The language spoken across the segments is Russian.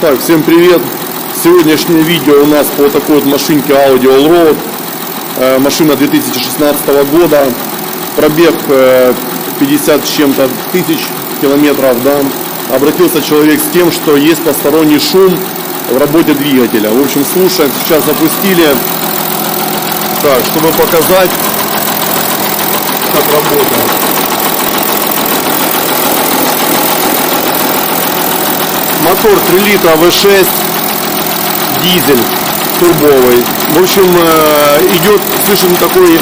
Так, всем привет! Сегодняшнее видео у нас по такой вот машинке Audi Allroad. Машина 2016 года, пробег 50 с чем-то тысяч километров, да. Обратился человек с тем, что есть посторонний шум в работе двигателя. В общем, слушаем, сейчас запустили. Так, чтобы показать, как работает. Мотор 3 литра V6, дизель турбовый. В общем, идет, слышен такой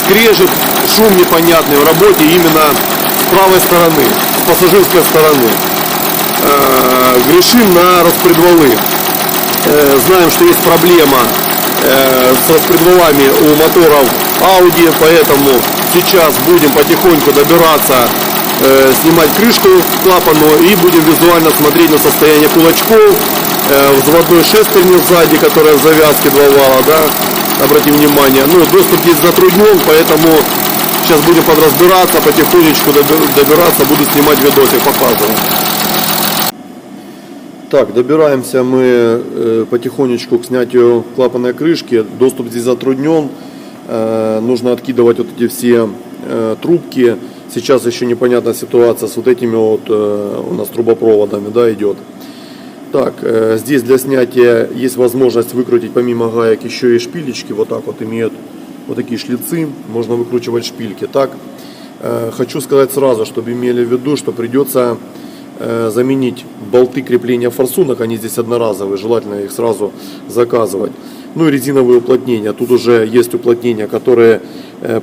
скрежет, шум непонятный в работе именно с правой стороны, с пассажирской стороны. Грешим на распредвалы. Знаем, что есть проблема с распредвалами у моторов Audi, поэтому сейчас будем потихоньку добираться, снимать крышку клапану и будем визуально смотреть на состояние кулачков, взводной шестерни сзади, которая в завязке 2 вала, да, обратим внимание. Ну, доступ здесь затруднен, поэтому сейчас будем подразбираться, потихонечку добираться, буду снимать видосик, показывать. Так, добираемся мы потихонечку к снятию клапанной крышки. Доступ здесь затруднен, нужно откидывать вот эти все трубки. Сейчас еще непонятная ситуация с вот этими вот у нас трубопроводами, да, идет. Так, здесь для снятия есть возможность выкрутить помимо гаек еще и шпилечки. Вот так вот имеют вот такие шлицы, можно выкручивать шпильки. Так, хочу сказать сразу, чтобы имели в виду, что придется заменить болты крепления форсунок. Они здесь одноразовые, желательно их сразу заказывать. Ну и резиновые уплотнения. Тут уже есть уплотнения, которые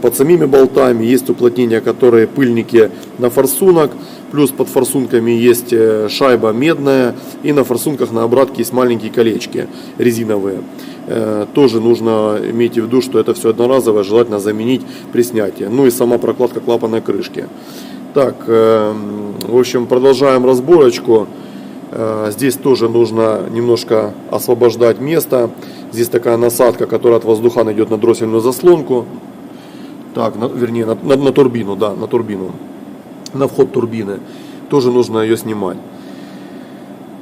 под самими болтами, есть уплотнения, которые пыльники на форсунок, плюс под форсунками есть шайба медная, и на форсунках на обратке есть маленькие колечки резиновые. Тоже нужно иметь в виду, что это все одноразовое, желательно заменить при снятии. Ну и сама прокладка клапанной крышки. Так, в общем, продолжаем разборочку. Здесь тоже нужно немножко освобождать место. Здесь такая насадка, которая от воздуха идет на дроссельную заслонку. Так, вернее, на турбину, да, на турбину. На вход турбины. Тоже нужно ее снимать.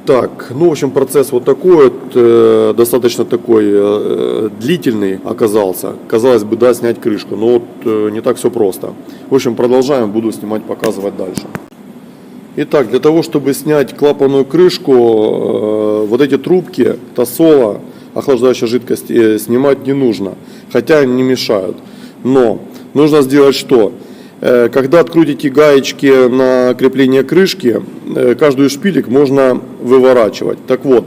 Так, ну, в общем, процесс вот такой вот, достаточно такой длительный оказался. Казалось бы, да, снять крышку, но вот не так все просто. В общем, продолжаем, буду снимать, показывать дальше. Итак, для того, чтобы снять клапанную крышку, вот эти трубки, тосола, охлаждающей жидкости снимать не нужно, хотя они не мешают. Но нужно сделать что? Когда открутите гаечки на крепление крышки, каждую шпилек можно выворачивать. Так вот,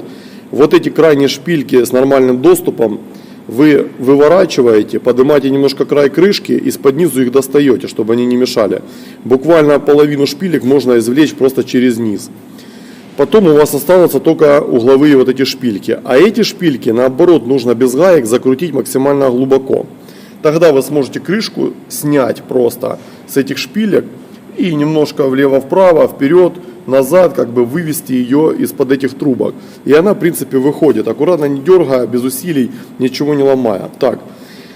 вот эти крайние шпильки с нормальным доступом вы выворачиваете, поднимаете немножко край крышки, из-под низу их достаете, чтобы они не мешали. Буквально половину шпилек можно извлечь просто через низ. Потом у вас останутся только угловые вот эти шпильки. А эти шпильки, наоборот, нужно без гаек закрутить максимально глубоко. Тогда вы сможете крышку снять просто с этих шпилек и немножко влево-вправо, вперед, назад, как бы вывести ее из-под этих трубок. И она, в принципе, выходит. Аккуратно, не дергая, без усилий, ничего не ломая. Так,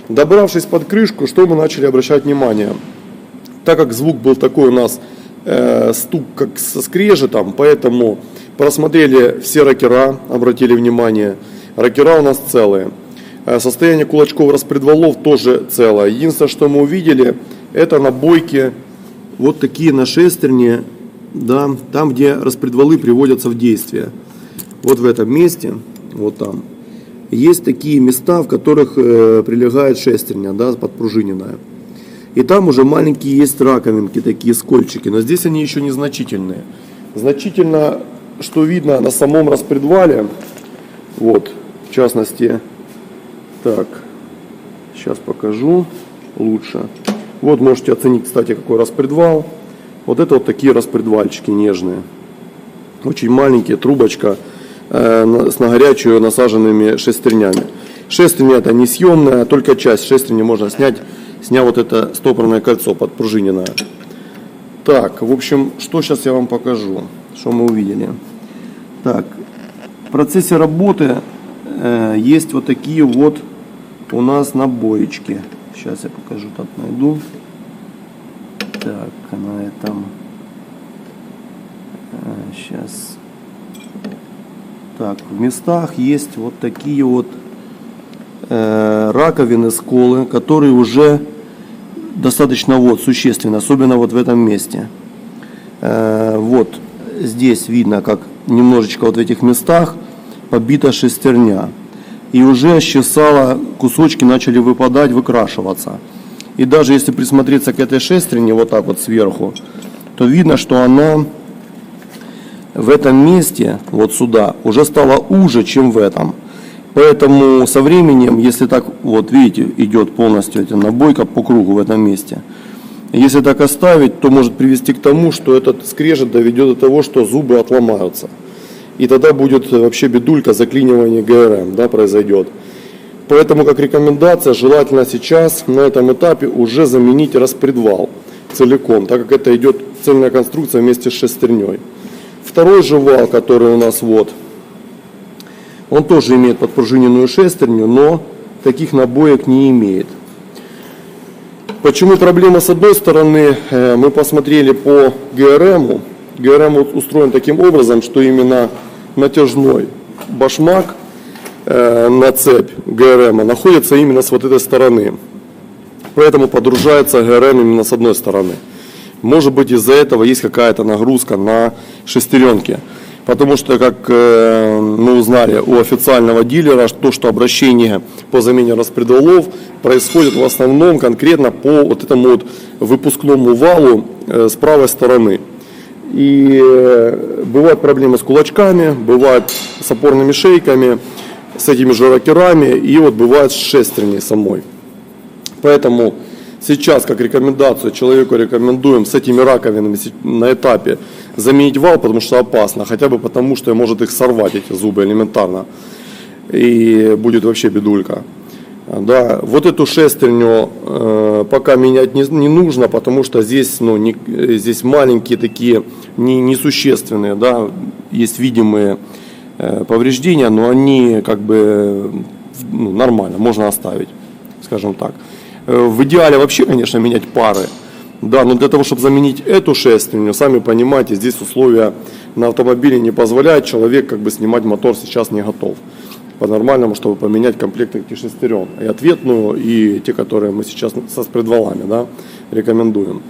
добравшись под крышку, что мы начали обращать внимание? Так как звук был такой у нас, стук как со скрежетом, поэтому просмотрели все рокера, обратили внимание. Рокера у нас целые. Состояние кулачков распредвалов тоже целое. Единственное, что мы увидели, это на бойке вот такие на шестерне, да, там, где распредвалы приводятся в действие. Вот в этом месте, вот там, есть такие места, в которых прилегает шестерня, да, подпружиненная. И там уже маленькие есть раковинки, такие скольчики, но здесь они еще незначительные. Значительно, что видно на самом распредвале, вот, в частности, так, сейчас покажу лучше. Вот можете оценить, кстати, какой распредвал. Вот это вот такие распредвальчики нежные. Очень маленькие, трубочка с на горячую насаженными шестернями. Шестерня это несъемная, только часть шестерни можно снять, сняв вот это стопорное кольцо подпружиненное. Так, в общем, что сейчас я вам покажу, что мы увидели. Так, в процессе работы есть вот такие вот у нас набоечки. Сейчас я покажу, так найду. Так, на этом. Сейчас. Так, в местах есть вот такие вот раковины, сколы, которые уже достаточно вот существенны, особенно вот в этом месте. Вот здесь видно, как немножечко вот в этих местах побита шестерня. И уже щесало, кусочки начали выпадать, выкрашиваться. И даже если присмотреться к этой шестерне вот так вот сверху, то видно, что она в этом месте, вот сюда, уже стала уже, чем в этом. Поэтому со временем, если так, вот видите, идет полностью эта набойка по кругу в этом месте. Если так оставить, то может привести к тому, что этот скрежет доведет до того, что зубы отломаются. И тогда будет вообще бедулька, заклинивание ГРМ, да, произойдет. Поэтому, как рекомендация, желательно сейчас на этом этапе уже заменить распредвал целиком, так как это идет цельная конструкция вместе с шестерней. Второй же вал, который у нас вот, он тоже имеет подпружиненную шестерню, но таких набоек не имеет. Почему проблема с одной стороны? Мы посмотрели по ГРМу. ГРМ устроен таким образом, что именно натяжной башмак на цепь ГРМ находится именно с вот этой стороны. Поэтому подружается ГРМ именно с одной стороны. Может быть, из-за этого есть какая-то нагрузка на шестеренки. Потому что, как мы узнали у официального дилера, то, что обращение по замене распредвалов происходит в основном конкретно по вот этому вот выпускному валу с правой стороны. И бывают проблемы с кулачками, бывают с опорными шейками, с этими же рокерами и вот бывает с шестерней самой. Поэтому сейчас, как рекомендацию, человеку рекомендуем с этими раковинами на этапе заменить вал, потому что опасно, хотя бы потому, что может их сорвать, эти зубы, элементарно. И будет вообще бедулька. Да, вот эту шестерню пока менять не нужно, потому что здесь, здесь маленькие такие, несущественные, да, есть видимые повреждения, но они как бы нормально, можно оставить, скажем так. В идеале вообще, конечно, менять пары. Да, но для того, чтобы заменить эту шестерню, сами понимаете, здесь условия на автомобиле не позволяют, человек как бы снимать мотор сейчас не готов. По-нормальному, чтобы поменять комплект этих шестерен. И ответную, и те, которые мы сейчас со спредвалами, да, рекомендуем.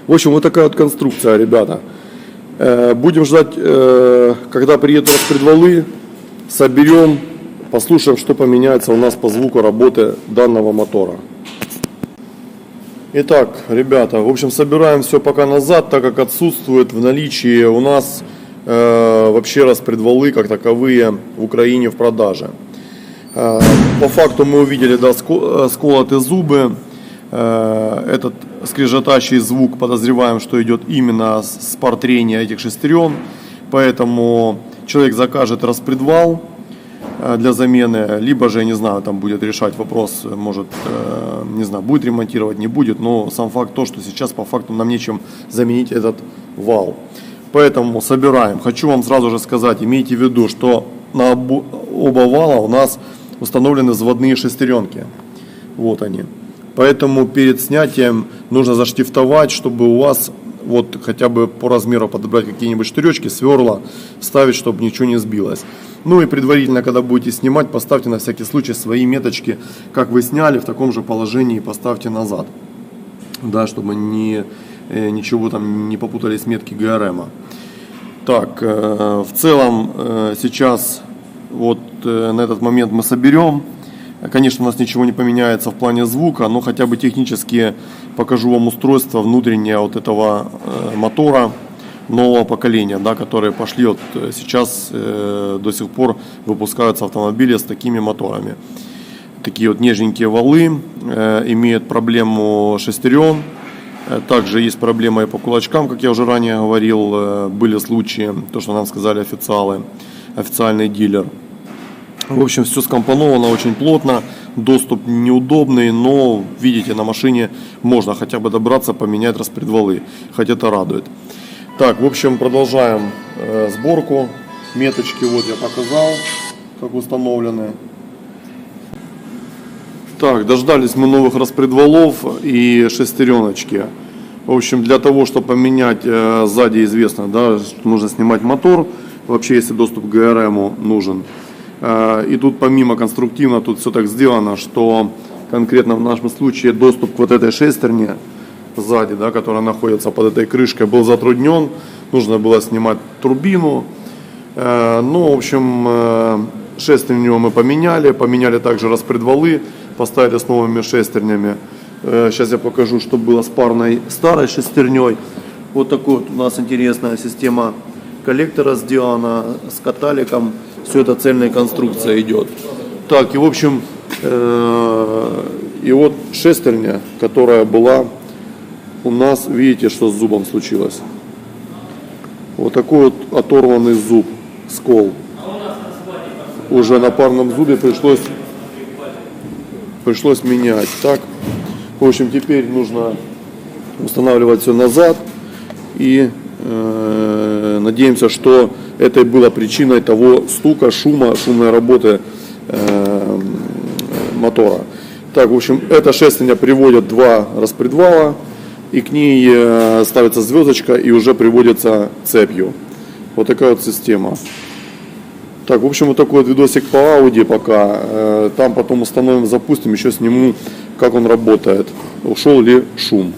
В общем, вот такая вот конструкция, ребята. Будем ждать, когда приедут распредвалы, соберем, послушаем, что поменяется у нас по звуку работы данного мотора. Итак, ребята, в общем, собираем все пока назад, так как отсутствует в наличии у нас вообще распредвалы как таковые в Украине в продаже. По факту мы увидели, да, сколотые зубы. Этот скрежетащий звук подозреваем, что идет именно с портрения этих шестерен. Поэтому человек закажет распредвал для замены, либо же, не знаю, там будет решать вопрос, может, не знаю, будет ремонтировать, не будет, но сам факт то, что сейчас по факту нам нечем заменить этот вал. Поэтому собираем. Хочу вам сразу же сказать, имейте в виду, что на оба вала у нас установлены взводные шестеренки. Вот они. Поэтому перед снятием нужно заштифтовать, чтобы у вас вот хотя бы по размеру подобрать какие-нибудь штыречки, сверла, ставить, чтобы ничего не сбилось. Ну и предварительно, когда будете снимать, поставьте на всякий случай свои меточки, как вы сняли, в таком же положении поставьте назад. Да, чтобы ничего там не попутались метки ГРМ. Так, в целом сейчас вот на этот момент мы соберем. Конечно, у нас ничего не поменяется в плане звука, но хотя бы технически покажу вам устройство внутреннее вот этого мотора нового поколения, да, которые пошли вот сейчас до сих пор выпускаются автомобили с такими моторами. Такие вот нежненькие валы, имеют проблему шестерен. Также есть проблема и по кулачкам, как я уже ранее говорил, были случаи, то, что нам сказали официальный дилер. В общем, все скомпоновано очень плотно, доступ неудобный, но, видите, на машине можно хотя бы добраться, поменять распредвалы, хоть это радует. Так, в общем, продолжаем сборку. Меточки вот я показал, как установлены. Так, дождались мы новых распредвалов и шестереночки. В общем, для того, чтобы поменять, сзади известно, да, что нужно снимать мотор. Вообще, если доступ к ГРМ нужен. И тут помимо конструктивно, тут все так сделано, что конкретно в нашем случае доступ к вот этой шестерне сзади, да, которая находится под этой крышкой, был затруднен. Нужно было снимать турбину. Ну, в общем, шестерню мы поменяли также распредвалы, поставили с новыми шестернями. Сейчас я покажу, что было с парной старой шестерней. Вот такой вот у нас интересная система коллектора сделана с каталиком. Все это цельная конструкция идет. Так, и в общем, и вот шестерня, которая была у нас, видите, что с зубом случилось. Вот такой вот оторванный зуб, скол. Уже на парном зубе пришлось менять. Так, в общем, теперь нужно устанавливать все назад. И надеемся, что это и было причиной того стука, шумной работы мотора. Так, в общем, эта шестерня приводит два распредвала, и к ней ставится звездочка и уже приводится цепью. Вот такая вот система. Так, в общем, вот такой вот видосик по Audi пока. Там потом установим, запустим, еще сниму, как он работает. Ушел ли шум.